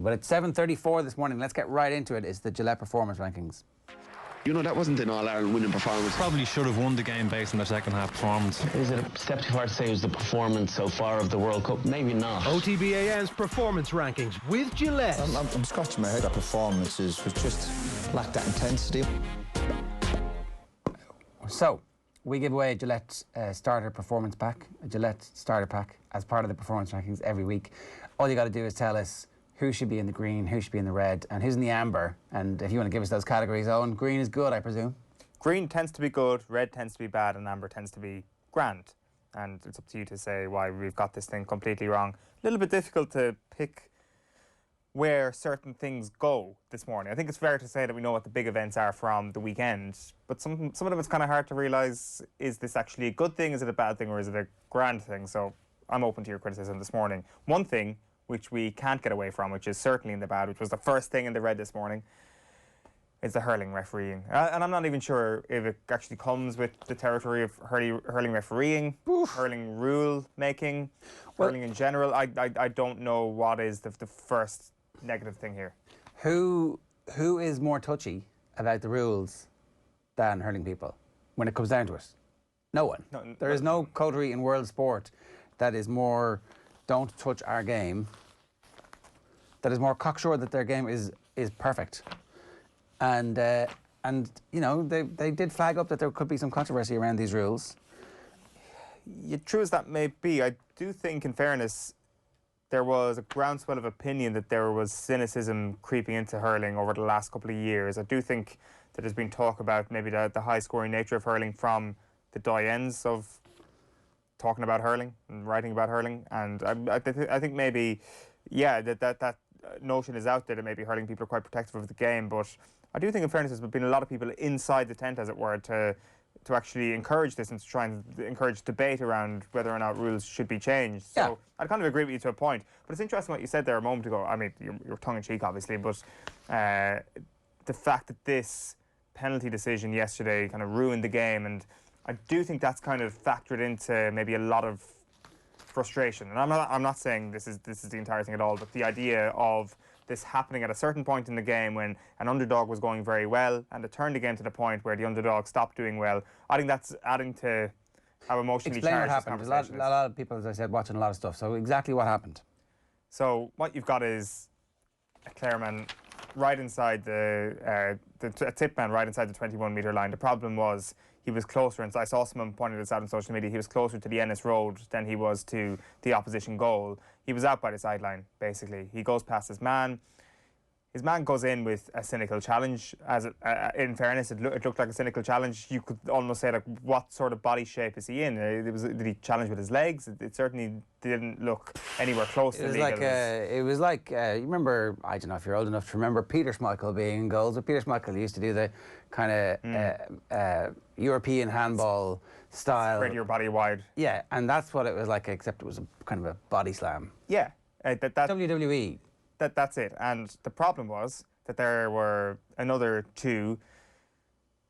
But it's 7:34 this morning. Let's get right into it. It's the Gillette Performance Rankings. You know, that wasn't an All-Ireland winning performance. Probably should have won the game based on their second half performance. Is it a step too far to say it was the performance so far of the World Cup? Maybe not. OTB AM's Performance Rankings with Gillette. I'm scratching my head. That performances was just lacked that intensity. So, we give away a Gillette starter performance pack, a Gillette starter pack, as part of the Performance Rankings every week. All you got to do is tell us who should be in the green, who should be in the red, and who's in the amber. And if you want to give us those categories, Owen, green is good, I presume. Green tends to be good, red tends to be bad, and amber tends to be grand. And it's up to you to say why we've got this thing completely wrong. A little bit difficult to pick where certain things go this morning. I think it's fair to say that we know what the big events are from the weekend, but some of them it's kind of hard to realise, is this actually a good thing, is it a bad thing, or is it a grand thing? So I'm open to your criticism this morning. One thing which we can't get away from, which is certainly in the bad, which was the first thing in the red this morning, is the hurling refereeing. And I'm not even sure if it actually comes with the territory of hurling refereeing, hurling rule making, hurling in general. I don't know what is the first negative thing here. Who is more touchy about the rules than hurling people when it comes down to it? No one. There is no coterie in world sport that is more don't touch our game, that is more cocksure that their game is perfect. And you know, they did flag up that there could be some controversy around these rules. Yeah, true as that may be, I do think, in fairness, there was a groundswell of opinion that there was cynicism creeping into hurling over the last couple of years. I do think that there's been talk about maybe the high-scoring nature of hurling from the doyens of talking about hurling and writing about hurling, and I think maybe, yeah, that notion is out there that maybe hurling people are quite protective of the game. But I do think, in fairness, there's been a lot of people inside the tent, as it were, to actually encourage this and to try and encourage debate around whether or not rules should be changed. So yeah. I'd kind of agree with you to a point, but it's interesting what you said there a moment ago. I mean, you're tongue-in-cheek, obviously, but the fact that this penalty decision yesterday kind of ruined the game, and I do think that's kind of factored into maybe a lot of frustration. And I'm not saying this is the entire thing at all, but the idea of this happening at a certain point in the game when an underdog was going very well and it turned again to the point where the underdog stopped doing well, I think that's adding to how emotionally charged this conversation is. Explain what happened. A lot of people, as I said, watching a lot of stuff. So exactly what happened? So what you've got is a Clareman right inside a tip man right inside the 21-metre line. The problem was he was closer, and I saw someone pointing this out on social media, he was closer to the Ennis Road than he was to the opposition goal. He was out by the sideline, basically. He goes past his man. His man goes in with a cynical challenge. In fairness, it looked like a cynical challenge. You could almost say, like, what sort of body shape is he in? Did he challenge with his legs? It certainly didn't look anywhere close to legal. It was like, you remember, I don't know if you're old enough to remember Peter Schmeichel being in goals, but Peter Schmeichel used to do the kind of European handball style. Spread your body wide. Yeah, and that's what it was like, except it was kind of a body slam. Yeah. WWE. That's it. And the problem was that there were another two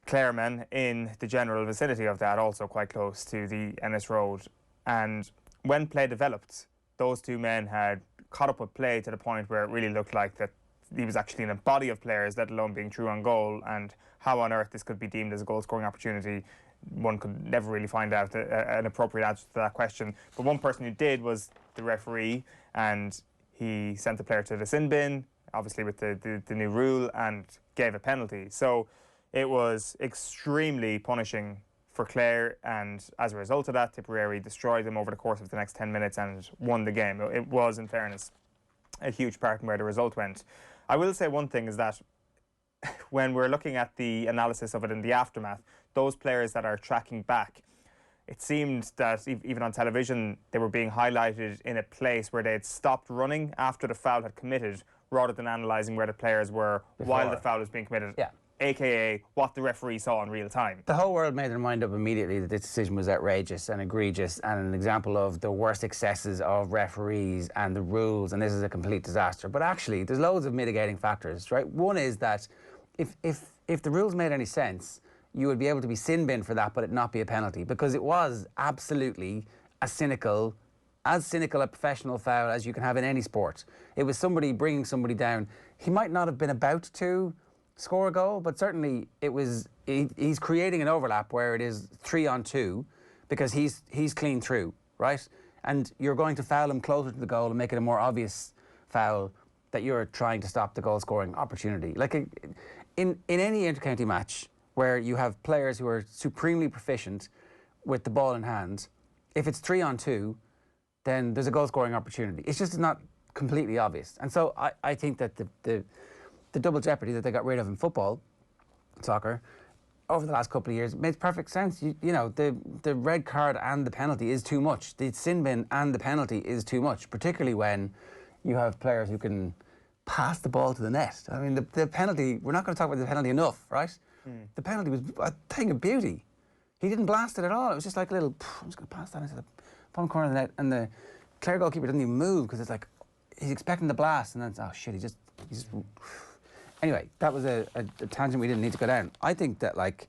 Claremen in the general vicinity of that, also quite close to the Ennis Road. And when play developed, those two men had caught up with play to the point where it really looked like that he was actually in a body of players, let alone being true on goal. And how on earth this could be deemed as a goal-scoring opportunity, one could never really find out an appropriate answer to that question. But one person who did was the referee, and he sent the player to the sin bin, obviously with the new rule, and gave a penalty. So it was extremely punishing for Clare, and as a result of that, Tipperary destroyed them over the course of the next 10 minutes and won the game. It was, in fairness, a huge part in where the result went. I will say one thing is that when we're looking at the analysis of it in the aftermath, those players that are tracking back, it seemed that even on television, they were being highlighted in a place where they had stopped running after the foul had committed, rather than analysing where the players were while the foul was being committed. Yeah. AKA what the referee saw in real time. The whole world made their mind up immediately that this decision was outrageous and egregious and an example of the worst excesses of referees and the rules, and this is a complete disaster. But actually, there's loads of mitigating factors, right? One is that if the rules made any sense, you would be able to be sin bin for that, but it not be a penalty, because it was absolutely a cynical as cynical a professional foul as you can have in any sport. It was somebody bringing somebody down. He might not have been about to score a goal, but certainly it was. He's creating an overlap where it is 3-on-2 because he's clean through, right? And you're going to foul him closer to the goal and make it a more obvious foul that you're trying to stop the goal-scoring opportunity. Like in any inter-county match where you have players who are supremely proficient with the ball in hand, if it's 3-on-2, then there's a goal-scoring opportunity. It's just not completely obvious. And so I think that the double jeopardy that they got rid of in football, soccer, over the last couple of years makes perfect sense. You know, the red card and the penalty is too much. The sin bin and the penalty is too much, particularly when you have players who can pass the ball to the net. I mean, the penalty, we're not going to talk about the penalty enough, right? The penalty was a thing of beauty. He didn't blast it at all. It was just like a little, I'm just going to pass that into the bottom corner of the net, and the Clare goalkeeper doesn't even move because it's like, he's expecting the blast, and then it's, oh shit, he just Anyway, that was a tangent we didn't need to go down. I think that, like,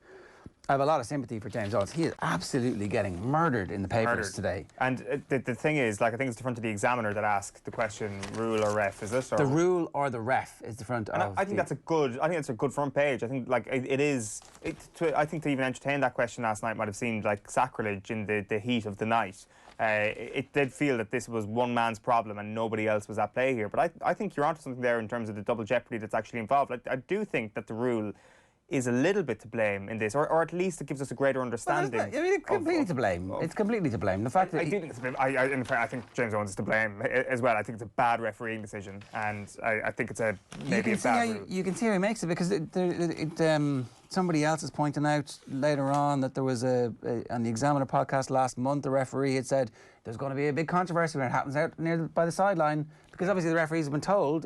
I have a lot of sympathy for James Owens. He is absolutely getting murdered in the papers today. And the thing is, like, I think it's the front of the Examiner that asked the question, rule or ref, is it? Or? The rule or the ref is the front of I think that's a good. I think it's a good front page. I think, like, it is. I think to even entertain that question last night might have seemed like sacrilege in the heat of the night. It did feel that this was one man's problem and nobody else was at play here. But I think you're onto something there in terms of the double jeopardy that's actually involved. I do think that the rule is a little bit to blame in this, or at least it gives us a greater understanding. Well, I mean, it's completely to blame. It's completely to blame. The fact that I do think it's to blame. In fact, I think James Owens is to blame as well. I think it's a bad refereeing decision, and I think it's maybe a bad rule. You can see how he makes it, because somebody else is pointing out later on that there was on the Examiner podcast last month, the referee had said there's going to be a big controversy when it happens out by the sideline, because obviously the referees have been told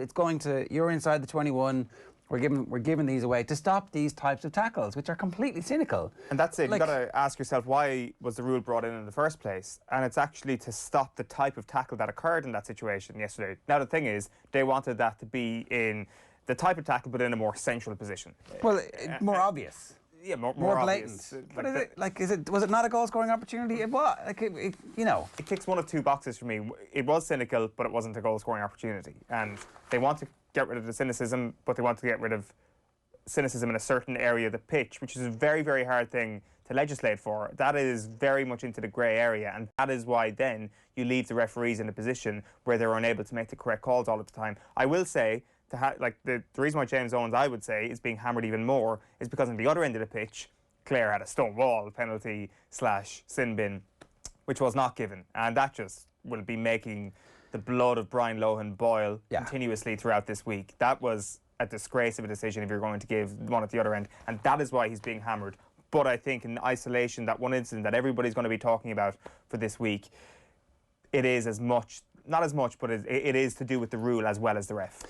you're inside the 21. We're giving these away to stop these types of tackles, which are completely cynical. And that's it. Like, you've got to ask yourself, why was the rule brought in the first place? And it's actually to stop the type of tackle that occurred in that situation yesterday. Now, the thing is, they wanted that to be in the type of tackle, but in a more central position. Well, more obvious. Yeah, more blatant. But was it not a goal-scoring opportunity? It was. It ticks one of two boxes for me. It was cynical, but it wasn't a goal-scoring opportunity. And they want to get rid of the cynicism, but they want to get rid of cynicism in a certain area of the pitch, which is a very, very hard thing to legislate for. That is very much into the grey area, and that is why then you leave the referees in a position where they're unable to make the correct calls all of the time. I will say, the reason why James Owens, I would say, is being hammered even more is because on the other end of the pitch, Clare had a stone wall penalty / sin bin, which was not given, and that just will be making the blood of Brian Lohan boil continuously throughout this week. That was a disgrace of a decision if you're going to give one at the other end, and that is why he's being hammered. But I think in isolation, that one incident that everybody's going to be talking about for this week, it is as much, not as much, but it is to do with the rule as well as the ref.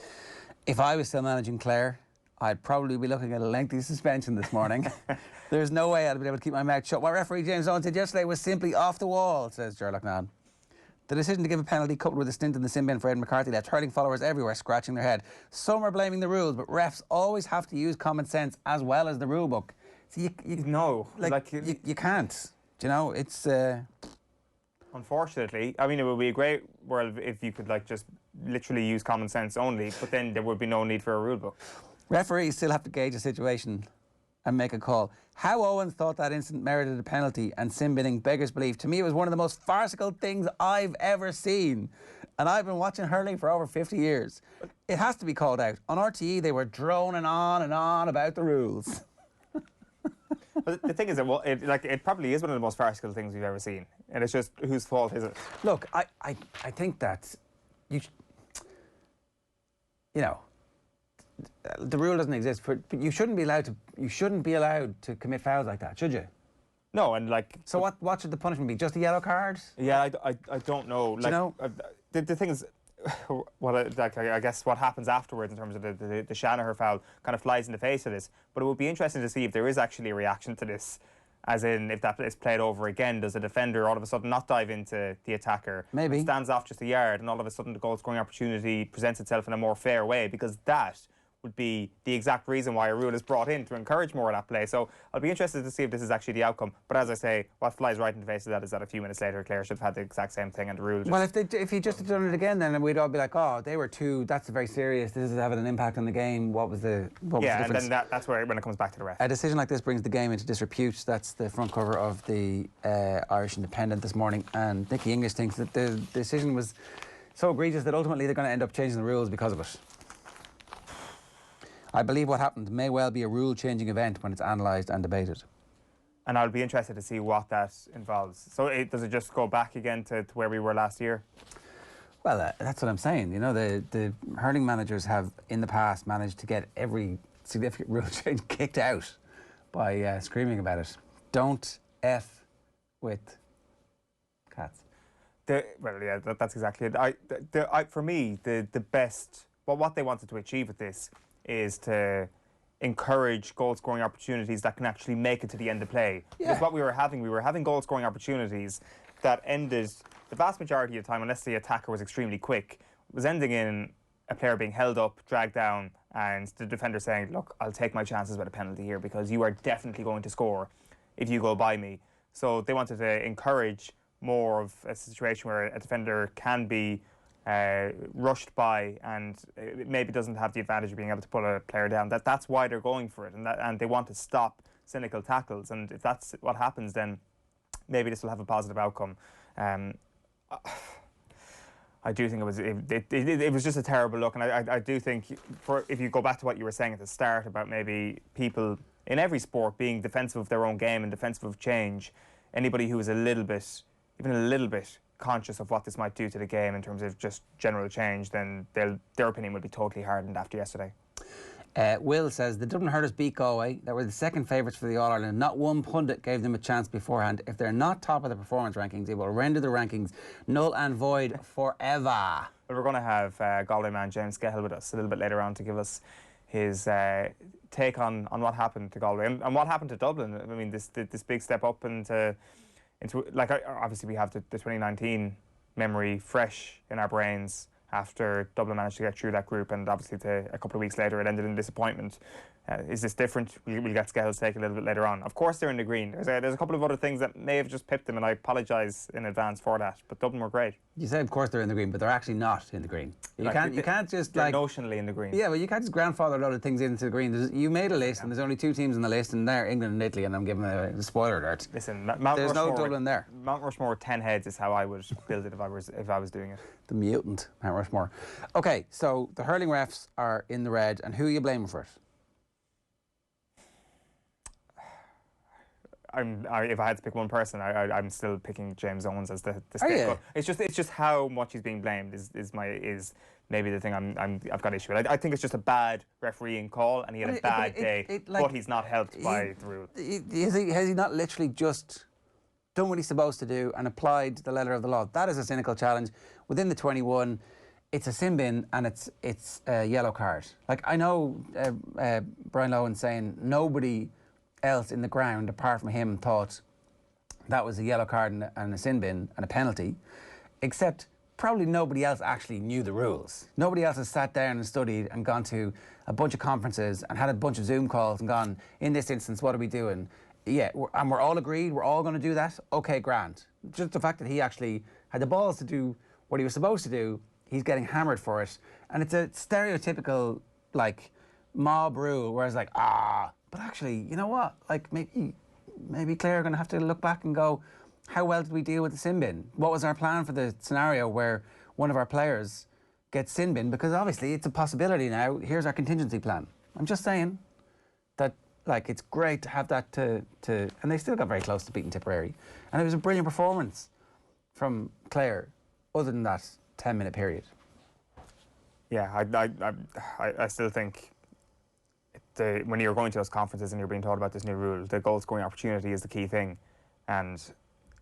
If I was still managing Clare, I'd probably be looking at a lengthy suspension this morning. There's no way I'd be able to keep my mouth shut. What referee James Owens did yesterday was simply off the wall, says Gerlach Nod. The decision to give a penalty coupled with a stint in the sin bin for Ed McCarthy left hurling followers everywhere scratching their head. Some are blaming the rules, but refs always have to use common sense as well as the rule book. So you can't. Do you know, it's... Unfortunately, I mean, it would be a great world if you could, just literally use common sense only, but then there would be no need for a rule book. Referees still have to gauge a situation and make a call. How Owens thought that incident merited a penalty and sin binning beggars belief. To me, it was one of the most farcical things I've ever seen. And I've been watching hurling for over 50 years. It has to be called out. On RTE, they were droning on and on about the rules. But the thing is that it probably is one of the most farcical things we've ever seen, and it's just whose fault is it? Look, I think that the rule doesn't exist but you shouldn't be allowed to commit fouls like that, should you? No, and so what should the punishment be? Just a yellow card? Yeah, I don't know. The thing is, I guess what happens afterwards in terms of the Shanahan foul kind of flies in the face of this. But it would be interesting to see if there is actually a reaction to this, as in if that is played over again, does the defender all of a sudden not dive into the attacker? Maybe. Stands off just a yard, and all of a sudden the goal-scoring opportunity presents itself in a more fair way, because that would be the exact reason why a rule is brought in to encourage more of that play. So I'll be interested to see if this is actually the outcome. But as I say, what flies right in the face of that is that a few minutes later, Clare should have had the exact same thing, and the rule just... Well, if he just had done it again, then we'd all be like, oh, they were too, that's very serious, this is having an impact on the game, what was the difference? And then that's where, when it comes back to the ref. A decision like this brings the game into disrepute. That's the front cover of the Irish Independent this morning, and Nicky English thinks that the decision was so egregious that ultimately they're going to end up changing the rules because of it. I believe what happened may well be a rule-changing event when it's analysed and debated. And I'll be interested to see what that involves. So does it just go back again to where we were last year? Well, that's what I'm saying. You know, the hurling managers have, in the past, managed to get every significant rule change kicked out by screaming about it. Don't F with cats. That's exactly it. For me, the best... Well, what they wanted to achieve with this is to encourage goal-scoring opportunities that can actually make it to the end of play. Yeah. Because what we were having goal-scoring opportunities that ended the vast majority of the time, unless the attacker was extremely quick, was ending in a player being held up, dragged down, and the defender saying, look, I'll take my chances with a penalty here because you are definitely going to score if you go by me. So they wanted to encourage more of a situation where a defender can be rushed by and maybe doesn't have the advantage of being able to pull a player down. That's why they're going for it, and they want to stop cynical tackles. And if that's what happens, then maybe this will have a positive outcome. I do think it was just a terrible look, and I do think, if you go back to what you were saying at the start about maybe people in every sport being defensive of their own game and defensive of change, anybody who is even a little bit conscious of what this might do to the game in terms of just general change, then their opinion would be totally hardened after yesterday. Will says, the Dublin Hurlers beat Galway. They were the second favourites for the All-Ireland. Not one pundit gave them a chance beforehand. If they're not top of the performance rankings, it will render the rankings null and void forever. But we're going to have Galway man James Skehill with us a little bit later on to give us his take on what happened to Galway and what happened to Dublin. I mean, this big step up into like, obviously we have the 2019 memory fresh in our brains after Dublin managed to get through that group, and obviously a couple of weeks later it ended in disappointment. Is this different? We'll get Skehill's take a little bit later on. Of course they're in the green. There's a couple of other things that may have just pipped them, and I apologise in advance for that, but Dublin were great. You say of course they're in the green, but they're actually not in the green. You can't just they're notionally in the green. Yeah, but you can't just grandfather a lot of things into the green. You made a list, and there's only two teams on the list, and they're England and Italy, and I'm giving a spoiler alert. Listen, there's no Dublin there. Mount Rushmore 10 heads is how I would build it if I was doing it. The mutant Mount Rushmore. Okay, so the hurling refs are in the red, and who are you blaming for it? If I had to pick one person, I'm still picking James Owens as the scapegoat. It's just how much he's being blamed is maybe the thing I've got issue with. I think it's just a bad refereeing call, and he had a bad day, but he's not helped by the rule. Has he not literally just done what he's supposed to do and applied the letter of the law? That is a cynical challenge. Within the 21, it's a sin bin and it's a yellow card. Like, I know Brian Lowen saying nobody else in the ground apart from him thought that was a yellow card and a sin bin and a penalty, except probably nobody else actually knew the rules. Nobody else has sat down and studied and gone to a bunch of conferences and had a bunch of Zoom calls and gone, in this instance, what are we doing? Yeah, and we're all agreed, we're all going to do that? Okay, grand. Just the fact that he actually had the balls to do what he was supposed to do, he's getting hammered for it. And it's a stereotypical, like, mob rule, where it's like, but actually, you know what? Like, maybe Clare are going to have to look back and go, how well did we deal with the sin bin? What was our plan for the scenario where one of our players gets sin bin? Because obviously it's a possibility now. Here's our contingency plan. I'm just saying that, like, it's great to have that and they still got very close to beating Tipperary. And it was a brilliant performance from Clare, other than that 10-minute period. Yeah, I still think when you're going to those conferences and you're being told about this new rule, the goal scoring opportunity is the key thing, and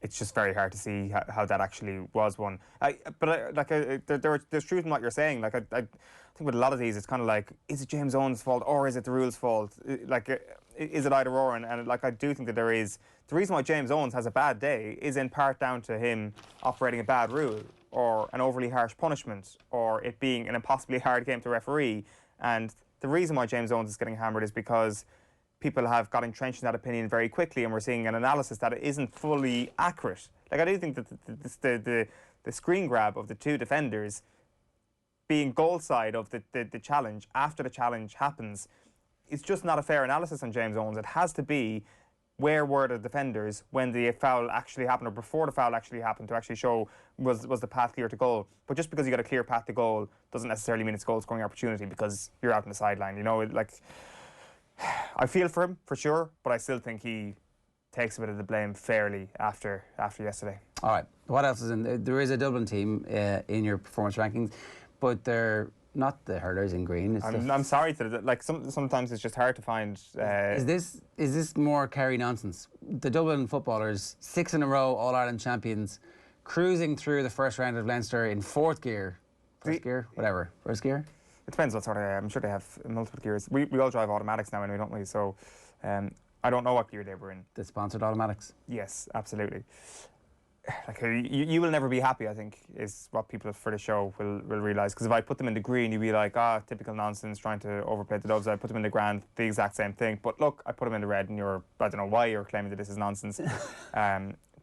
it's just very hard to see how that actually was one. There's truth in what you're saying. Like, I think with a lot of these, it's kind of like, is it James Owen's fault or is it the rule's fault? Like, is it either or? And like, I do think that there is. The reason why James Owens has a bad day is in part down to him operating a bad rule, or an overly harsh punishment, or it being an impossibly hard game to referee. And the reason why James Owens is getting hammered is because people have got entrenched in that opinion very quickly, and we're seeing an analysis that isn't fully accurate. Like, I do think that the screen grab of the two defenders being goal side of the challenge after the challenge happens is just not a fair analysis on James Owens. It has to be where were the defenders when the foul actually happened, or before the foul actually happened, to actually show was the path clear to goal. But just because you got a clear path to goal doesn't necessarily mean it's a goal scoring opportunity because you're out on the sideline. You know, like, I feel for him for sure, but I still think he takes a bit of the blame fairly after yesterday. All right, what else is in there? Is a Dublin team in your performance rankings, but they're not the hurlers in green. I'm sorry to like sometimes it's just hard to find. Is this more Kerry nonsense? The Dublin footballers, 6 in a row All-Ireland champions, cruising through the first round of Leinster in first gear. It depends what sort of. I'm sure they have multiple gears. We all drive automatics now anyway, don't we? So I don't know what gear they were in. The sponsored automatics. Yes, absolutely. Like, you will never be happy, I think, is what people for the show will realise. Because if I put them in the green, you'd be like, typical nonsense, trying to overplay the Doves. I put them in the grand, the exact same thing. But look, I put them in the red, and I don't know why you're claiming that this is nonsense.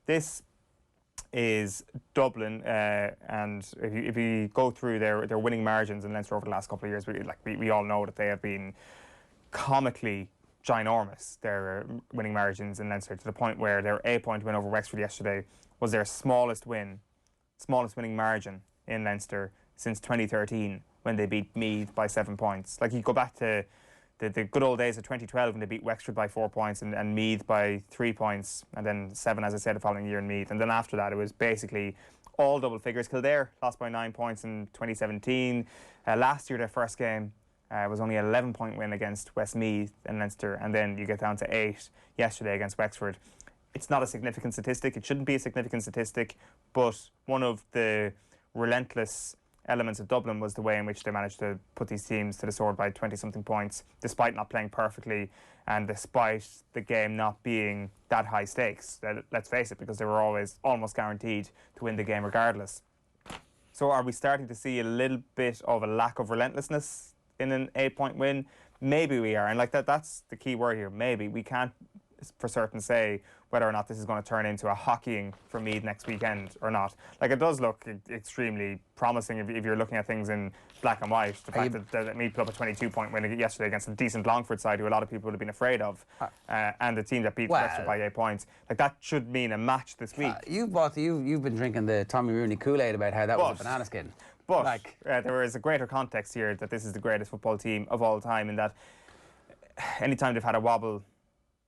This is Dublin, and if you go through their winning margins in Leinster over the last couple of years, we all know that they have been comically ginormous, their winning margins in Leinster, to the point where their 8-point win over Wexford yesterday was their smallest winning margin in Leinster since 2013, when they beat Meath by 7 points. Like, you go back to the good old days of 2012 when they beat Wexford by 4 points and Meath by 3 points, and then 7, as I said, the following year in Meath. And then after that, it was basically all double figures. Kildare lost by 9 points in 2017. Last year, their first game was only an 11-point win against Westmeath in Leinster, and then you get down to 8 yesterday against Wexford. It's not a significant statistic. It shouldn't be a significant statistic, but one of the relentless elements of Dublin was the way in which they managed to put these teams to the sword by 20-something points, despite not playing perfectly and despite the game not being that high stakes. Let's face it, because they were always almost guaranteed to win the game regardless. So are we starting to see a little bit of a lack of relentlessness in an 8-point win? Maybe we are, and like that's the key word here, maybe. We can't for certain say whether or not this is going to turn into a hockeying for Meath next weekend or not. Like, it does look extremely promising if you're looking at things in black and white. The fact that Meath put up a 22-point win yesterday against a decent Longford side who a lot of people would have been afraid of, and the team that beat Wexford by 8 points. Like, that should mean a match this week. You've been drinking the Tommy Rooney Kool-Aid about how that was a banana skin. But there is a greater context here that this is the greatest football team of all time, in that anytime they've had a wobble,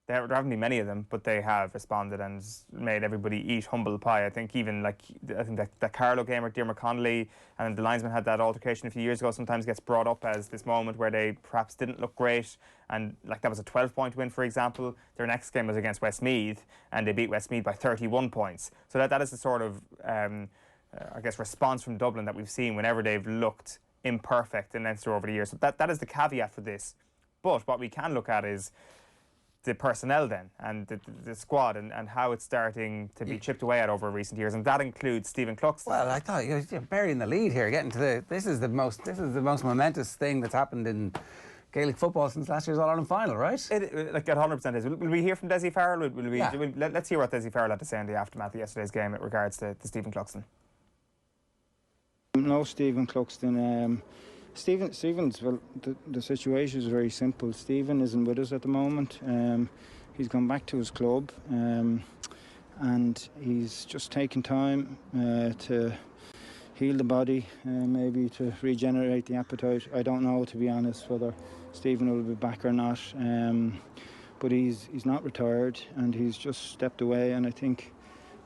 there haven't been many of them, but they have responded and made everybody eat humble pie. I think even that Carlow game with Diarmuid Connolly, and the linesman had that altercation a few years ago, sometimes gets brought up as this moment where they perhaps didn't look great, and like that was a 12-point win, for example. Their next game was against Westmeath, and they beat Westmeath by 31 points. So that is the sort of I guess response from Dublin that we've seen whenever they've looked imperfect in Leinster over the years. So that is the caveat for this. But what we can look at is the personnel then, and the squad, and how it's starting to be chipped away at over recent years, and that includes Stephen Cluxton. Well, I thought you're burying the lead here, getting to this is the most momentous thing that's happened in Gaelic football since last year's All-Ireland final, right? Like, at 100% is. Will we hear from Dessie Farrell? Let's hear what Dessie Farrell had to say in the aftermath of yesterday's game with regards to Stephen Cluxton. No, Stephen Cluxton. Stephen's, well, the situation is very simple. Stephen isn't with us at the moment. He's gone back to his club, and he's just taking time to heal the body, maybe to regenerate the appetite. I don't know, to be honest, whether Stephen will be back or not. But he's not retired, and he's just stepped away, and I think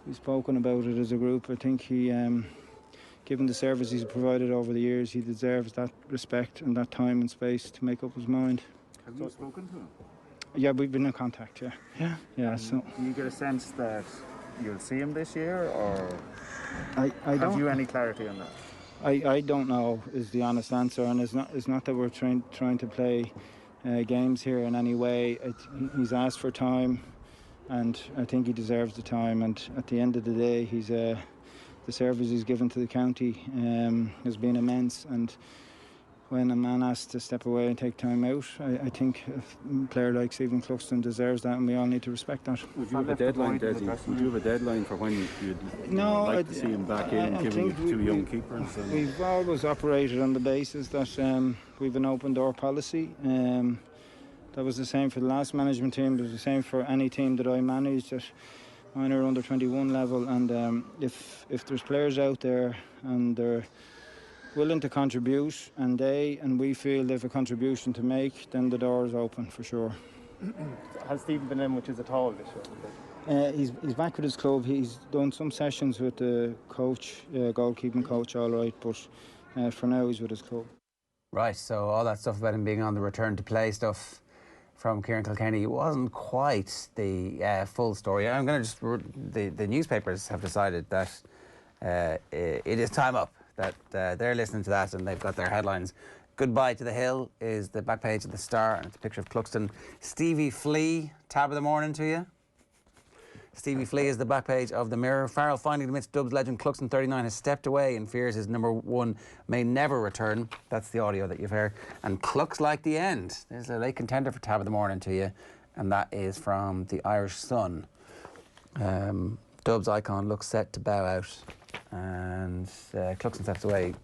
we've spoken about it as a group. I think he, given the service he's provided over the years, he deserves that respect and that time and space to make up his mind. Have you spoken to him? Yeah, we've been in contact, yeah. So do you get a sense that you'll see him this year, or have you any clarity on that? I don't know is the honest answer, and it's not that we're trying to play games here in any way. He's asked for time, and I think he deserves the time, and at the end of the day, the service he's given to the county has been immense, and when a man has to step away and take time out. I think a player like Stephen Cluxton deserves that, and we all need to respect that. Would you have a deadline, Desi? Would you have a deadline for when you'd like to see him back in, given you two young keepers? We've always operated on the basis that we've an open door policy. That was the same for the last management team. It was the same for any team that I managed at minor under 21 level. And if there's players out there and they're willing to contribute, and we feel they have a contribution to make, then the door is open for sure. Has Stephen been in much at all this year? He's back with his club. He's done some sessions with the coach, goalkeeping coach, all right, but for now he's with his club. Right, so all that stuff about him being on the return to play stuff from Kieran Kilkenny wasn't quite the full story. I'm going to just... The newspapers have decided that it is time up, that they're listening to that and they've got their headlines. Goodbye to the Hill is the back page of the Star, and it's a picture of Cluxton. Stevie Flea, tab of the morning to you. Stevie Flea is the back page of the Mirror. Farrell finally admits Dubs legend Cluxton 39 has stepped away and fears his number one may never return. That's the audio that you've heard. And Clux like the end. There's a late contender for tab of the morning to you, and that is from the Irish Sun. Dubs icon looks set to bow out, and Cluxton steps away.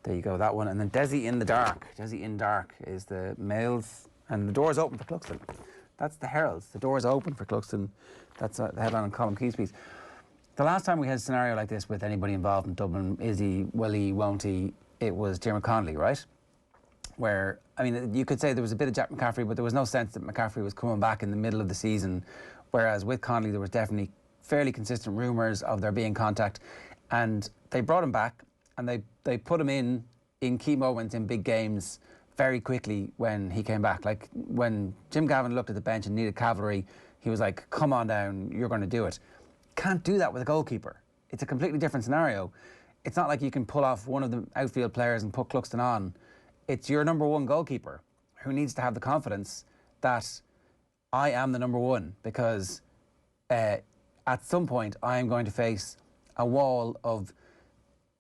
There you go, that one. And then Desi in the Dark. Desi in Dark is the males, and the door's open for Cluxton. That's the Heralds. The door's open for Cluxton. That's the headline on Colin Key's piece. The last time we had a scenario like this with anybody involved in Dublin, is he, will he, won't he, it was Diarmuid Connolly, right? Where, I mean, you could say there was a bit of Jack McCaffrey, but there was no sense that McCaffrey was coming back in the middle of the season, whereas with Connolly there was definitely fairly consistent rumours of there being contact, and they brought him back and they put him in key moments in big games very quickly when he came back. Like when Jim Gavin looked at the bench and needed cavalry, he was like, come on down, you're going to do it. Can't do that with a goalkeeper. It's a completely different scenario. It's not like you can pull off one of the outfield players and put Cluxton on. It's your number one goalkeeper who needs to have the confidence that I am the number one, because at some point I am going to face a wall of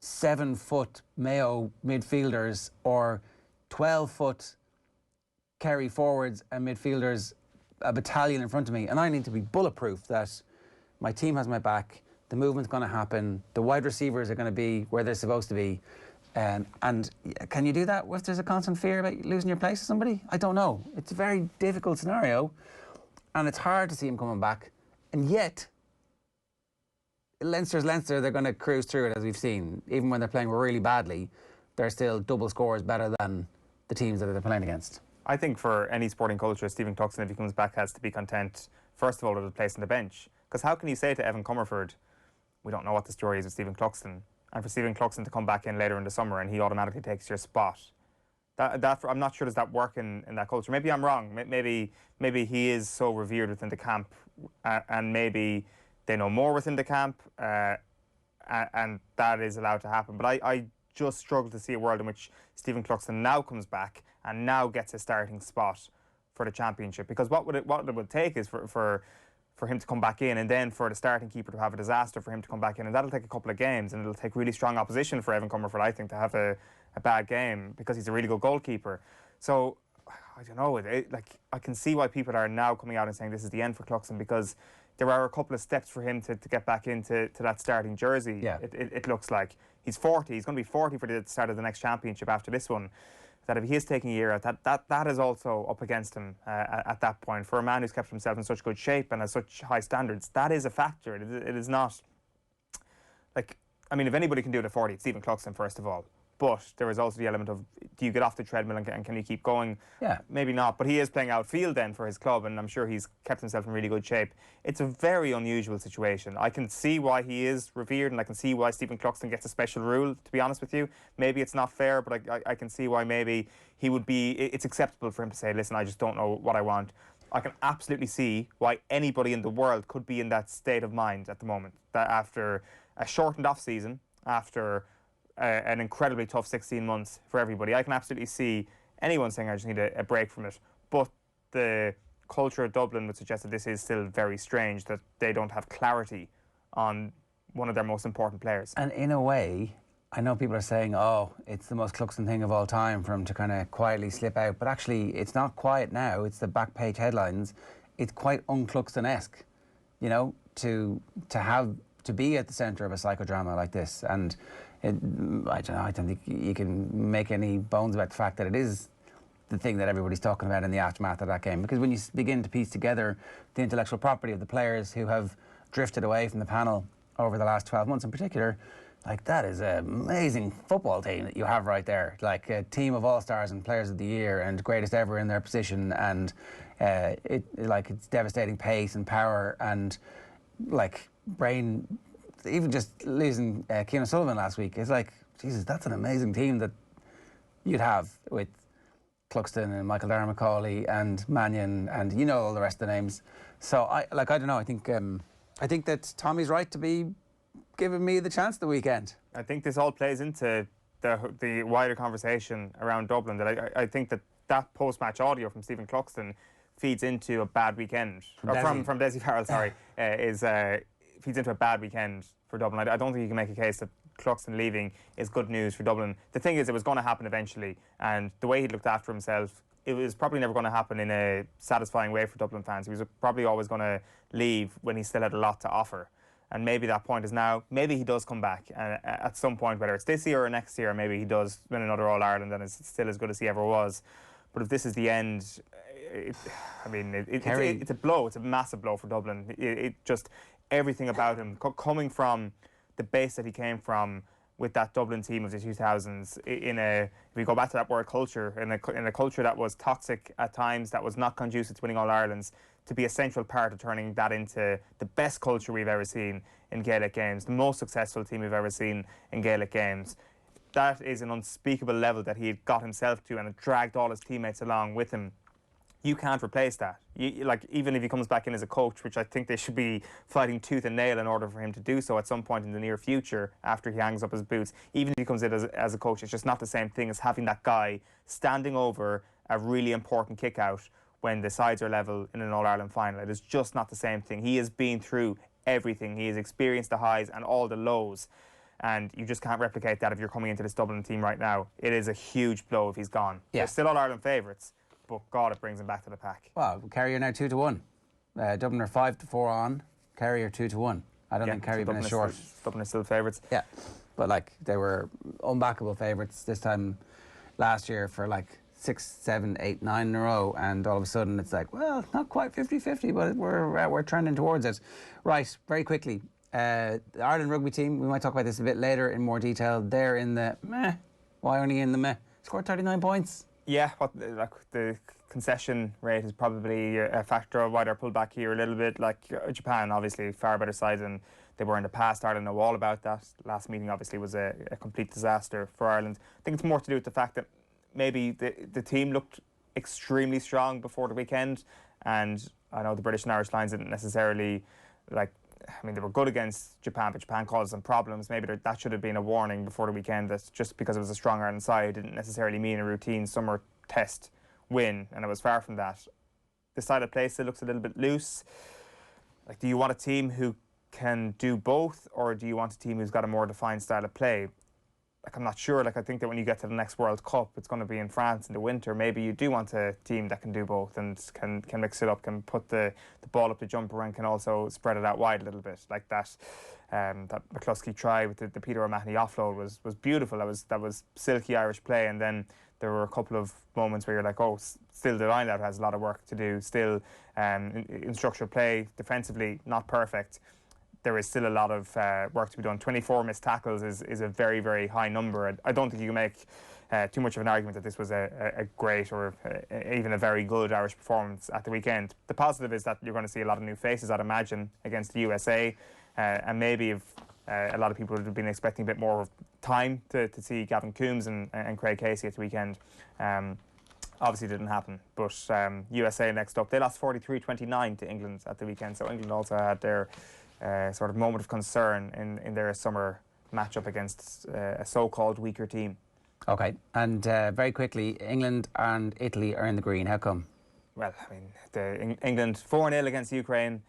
7-foot Mayo midfielders or 12-foot Kerry forwards and midfielders, a battalion in front of me, and I need to be bulletproof that my team has my back, the movement's going to happen, the wide receivers are going to be where they're supposed to be. And can you do that if there's a constant fear about losing your place to somebody? I don't know. It's a very difficult scenario, and it's hard to see him coming back. And yet, Leinster's Leinster, they're going to cruise through it, as we've seen. Even when they're playing really badly, they're still double scores better than the teams that they're playing against. I think for any sporting culture, Stephen Cluxton, if he comes back, has to be content, first of all, with a place on the bench. Because how can you say to Evan Comerford, we don't know what the story is with Stephen Cluxton, and for Stephen Cluxton to come back in later in the summer and he automatically takes your spot? I'm not sure does that work in that culture. Maybe I'm wrong. Maybe he is so revered within the camp, and maybe they know more within the camp, and that is allowed to happen. But I just struggle to see a world in which Stephen Cluxton now comes back and now gets a starting spot for the championship. Because what it would take is for him to come back in, and then for the starting keeper to have a disaster for him to come back in, and that'll take a couple of games, and it'll take really strong opposition for Evan Comerford, I think, to have a bad game, because he's a really good goalkeeper. So I don't know, like, I can see why people are now coming out and saying this is the end for Cluxton, because there are a couple of steps for him to get back into that starting jersey. Yeah. It looks like he's 40. He's going to be 40 for the start of the next championship after this one. That if he is taking a year out, that is also up against him at that point. For a man who's kept himself in such good shape and has such high standards, that is a factor. It is not like, I mean, if anybody can do it at 40, it's Stephen Cluxton, first of all. But there is also the element of, do you get off the treadmill and can you keep going? Yeah. Maybe not, but he is playing outfield then for his club, and I'm sure he's kept himself in really good shape. It's a very unusual situation. I can see why he is revered, and I can see why Stephen Cluxton gets a special rule, to be honest with you. Maybe it's not fair, but I can see why maybe he would be, it's acceptable for him to say, listen, I just don't know what I want. I can absolutely see why anybody in the world could be in that state of mind at the moment, that after a shortened off season, after an incredibly tough 16 months for everybody, I can absolutely see anyone saying I just need a break from it. But the culture of Dublin would suggest that this is still very strange, that they don't have clarity on one of their most important players. And in a way, I know people are saying, oh, it's the most Cluxton thing of all time for him to kind of quietly slip out, but actually it's not quiet now. It's the back page headlines. It's quite un-Cluxton-esque, you know, to be at the centre of a psychodrama like this. And I don't know, I don't think you can make any bones about the fact that it is the thing that everybody's talking about in the aftermath of that game. Because when you begin to piece together the intellectual property of the players who have drifted away from the panel over the last 12 months in particular, like, that is an amazing football team that you have right there. Like, a team of all-stars and players of the year and greatest ever in their position, and it's devastating pace and power, and like even just losing Cian O'Sullivan last week, it's like, Jesus, that's an amazing team that you'd have with Cluxton and Michael Darragh Macaulay and Mannion and, you know, all the rest of the names. So I don't know, I think that Tommy's right to be giving me the chance the weekend. I think this all plays into the wider conversation around Dublin. That I think that post-match audio from Stephen Cluxton feeds into a bad weekend. From Desi Farrell, sorry, feeds into a bad weekend for Dublin. I don't think you can make a case that Cluxton leaving is good news for Dublin. The thing is, it was going to happen eventually, and the way he looked after himself, it was probably never going to happen in a satisfying way for Dublin fans. He was probably always going to leave when he still had a lot to offer. And maybe that point is now. Maybe he does come back at some point, whether it's this year or next year. Maybe he does win another All-Ireland and is still as good as he ever was. But if this is the end, it's a blow. It's a massive blow for Dublin. It just, everything about him, coming from the base that he came from with that Dublin team of the 2000s, if we go back to that word culture, in a culture that was toxic at times, that was not conducive to winning All-Irelands, to be a central part of turning that into the best culture we've ever seen in Gaelic games, the most successful team we've ever seen in Gaelic games. That is an unspeakable level that he had got himself to, and had dragged all his teammates along with him. You can't replace that. Even if he comes back in as a coach, which I think they should be fighting tooth and nail in order for him to do so at some point in the near future after he hangs up his boots. Even if he comes in as a coach, it's just not the same thing as having that guy standing over a really important kick-out when the sides are level in an All-Ireland final. It is just not the same thing. He has been through everything. He has experienced the highs and all the lows. And you just can't replicate that if you're coming into this Dublin team right now. It is a huge blow if he's gone. Yeah. They're still All-Ireland favourites, but God, it brings him back to the pack. Well, Kerry are now 2-1. Dublin are 5-4 on. Kerry are 2-1. I don't think Kerry have been as short. Dublin are still favourites. Yeah, but like, they were unbackable favourites this time last year for like 6, 7, 8, 9 in a row, and all of a sudden it's like, well, not quite 50-50, but we're trending towards it. Right, very quickly, the Ireland rugby team, we might talk about this a bit later in more detail. They're in the meh. Why only in the meh? Scored 39 points. Yeah, the concession rate is probably a factor of why they're pulled back here a little bit. Like, Japan, obviously, far better side than they were in the past. Ireland know all about that. Last meeting, obviously, was a complete disaster for Ireland. I think it's more to do with the fact that maybe the team looked extremely strong before the weekend, and I know the British and Irish lines didn't necessarily, they were good against Japan, but Japan caused them problems. Maybe that should have been a warning before the weekend, that just because it was a strong Ireland side didn't necessarily mean a routine summer test win, and it was far from that. The side of play still looks a little bit loose. Like, do you want a team who can do both, or do you want a team who's got a more defined style of play? Like, I'm not sure. Like, I think that when you get to the next World Cup, it's going to be in France in the winter. Maybe you do want a team that can do both and can mix it up, can put the ball up the jumper, and can also spread it out wide a little bit. Like that McCluskey try with the Peter O'Mahony offload was beautiful. That was silky Irish play. And then there were a couple of moments where you're like, oh, still the line out has a lot of work to do. Still, in structured play, defensively, not perfect. There is still a lot of work to be done. 24 missed tackles is a very, very high number. I don't think you can make too much of an argument that this was a great or even a very good Irish performance at the weekend. The positive is that you're going to see a lot of new faces, I'd imagine, against the USA. And maybe if a lot of people would have been expecting a bit more time to see Gavin Coombs and Craig Casey at the weekend. Obviously didn't happen, but USA next up. They lost 43-29 to England at the weekend, so England also had their sort of moment of concern in their summer matchup against a so-called weaker team. Okay, and very quickly, England and Italy are in the green. How come? Well, England 4-0 against Ukraine.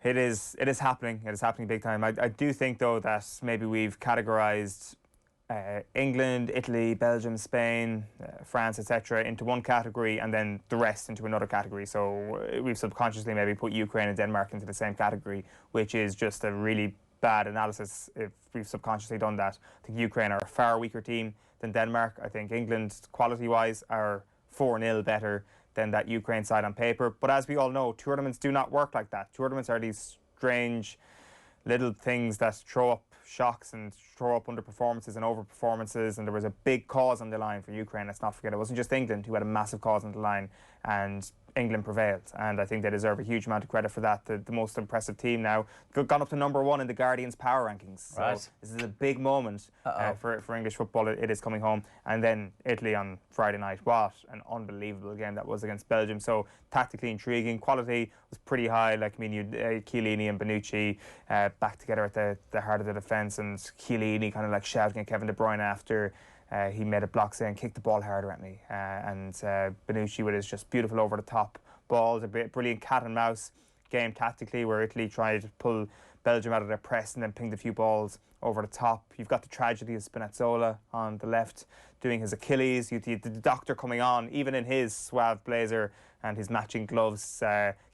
It is happening. It is happening big time. I do think, though, that maybe we've categorised England, Italy, Belgium, Spain, France, etc. into one category, and then the rest into another category. So we've subconsciously maybe put Ukraine and Denmark into the same category, which is just a really bad analysis if we've subconsciously done that. I think Ukraine are a far weaker team than Denmark. I think England, quality-wise, are 4-0 better than that Ukraine side on paper. But as we all know, tournaments do not work like that. Tournaments are these strange little things that throw up shocks and throw up underperformances and overperformances, and there was a big cause on the line for Ukraine. Let's not forget, it wasn't just England who had a massive cause on the line, and England prevailed, and I think they deserve a huge amount of credit for that. The most impressive team now, gone up to #1 in the Guardian's power rankings. So right. This is a big moment for English football. It is coming home. And then Italy on Friday night. What an unbelievable game that was against Belgium. So tactically intriguing. Quality was pretty high. Like, I mean, you Chiellini and Bonucci back together at the heart of the defence, and Chiellini kind of like shouting at Kevin De Bruyne after he made a block saying, "Kick the ball harder at me." And Bonucci with his just beautiful over-the-top balls, a brilliant cat and mouse game tactically, where Italy tried to pull Belgium out of their press and then pinged a few balls over the top. You've got the tragedy of Spinazzola on the left doing his Achilles. You the doctor coming on, even in his suave blazer and his matching gloves,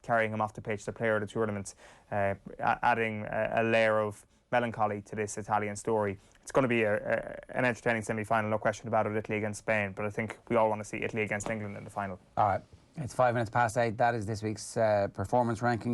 carrying him off the pitch, the player of the tournament, adding a layer of melancholy to this Italian story. It's going to be an entertaining semi-final, no question about it, Italy against Spain, but I think we all want to see Italy against England in the final. All right, it's 8:05. That is this week's performance ranking.